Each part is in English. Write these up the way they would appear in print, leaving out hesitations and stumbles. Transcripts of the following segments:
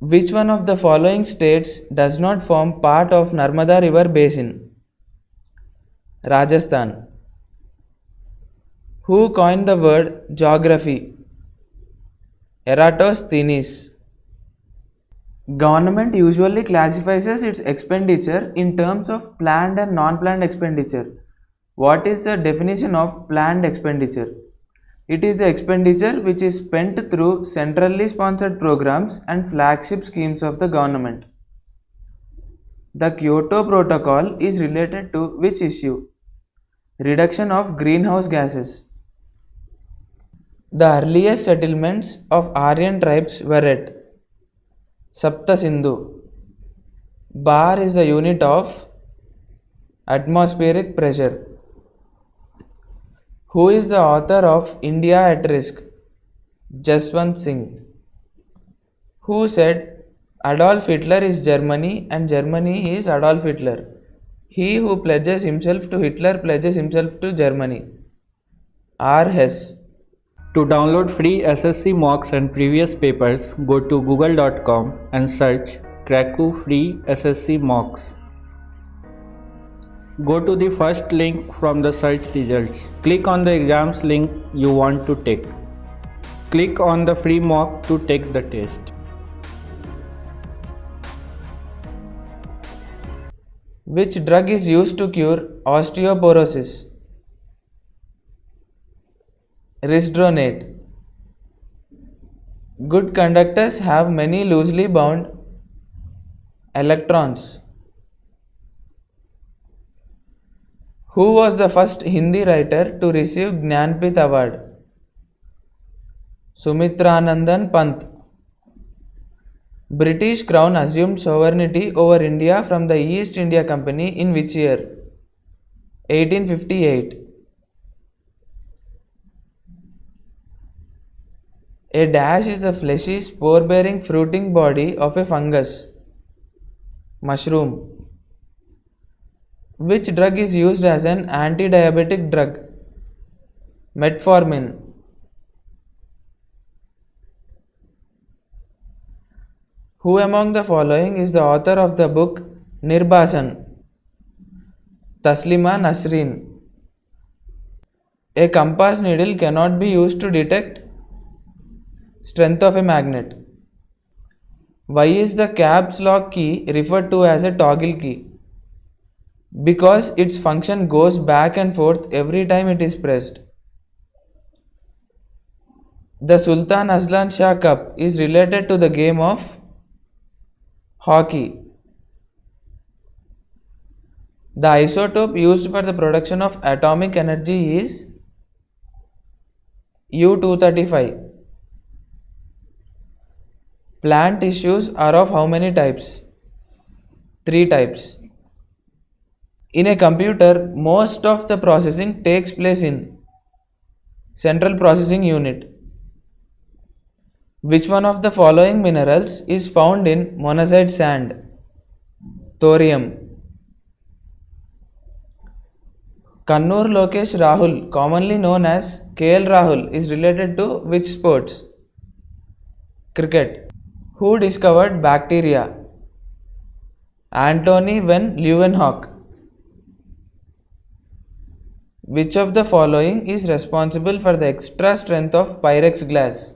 Which one of the following states does not form part of Narmada River Basin? Rajasthan. Who coined the word geography? Eratosthenes. Government usually classifies its expenditure in terms of planned and non-planned expenditure. What is the definition of planned expenditure? It is the expenditure which is spent through centrally sponsored programs and flagship schemes of the government. The Kyoto Protocol is related to which issue? Reduction of greenhouse gases. The earliest settlements of Aryan tribes were at Sapta Sindhu. Bar is the unit of atmospheric pressure. Who is the author of India at Risk? Jaswant Singh. Who said Adolf Hitler is Germany and Germany is Adolf Hitler? He who pledges himself to Hitler pledges himself to Germany. R. Hess. To download free SSC mocks and previous papers, go to google.com and search Cracku free SSC mocks. Go to the first link from the search results. Click on the exams link you want to take. Click on the free mock to take the test. Which drug is used to cure osteoporosis? Risdronate. Good conductors have many loosely bound electrons. Who was the first Hindi writer to receive Jnanpith Award? Sumitranandan Pant. British Crown assumed sovereignty over India from the East India Company in which year? 1858. A dash is the fleshy spore-bearing fruiting body of a fungus. Mushroom. Which drug is used as an anti-diabetic drug? Metformin. Who among the following is the author of the book Nirbasan? Taslima Nasreen. A compass needle cannot be used to detect strength of a magnet. Why is the caps lock key referred to as a toggle key? Because its function goes back and forth every time it is pressed. The Sultan Aslan Shah Cup is related to the game of hockey. The isotope used for the production of atomic energy is U-235. Plant tissues are of how many types? 3 types. In a computer, most of the processing takes place in Central Processing Unit. Which one of the following minerals is found in monazite sand? Thorium. Kannur Lokesh Rahul, commonly known as KL Rahul, is related to which sports? Cricket. Who discovered bacteria? Antony van Leeuwenhoek. Which of the following is responsible for the extra strength of Pyrex glass?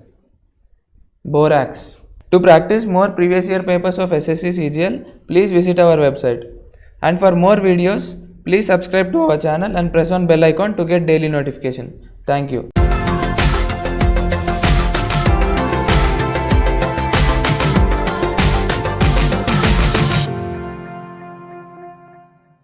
Borax. To practice more previous year papers of SSC CGL, please visit our website. And for more videos, please subscribe to our channel and press on bell icon to get daily notification. Thank you.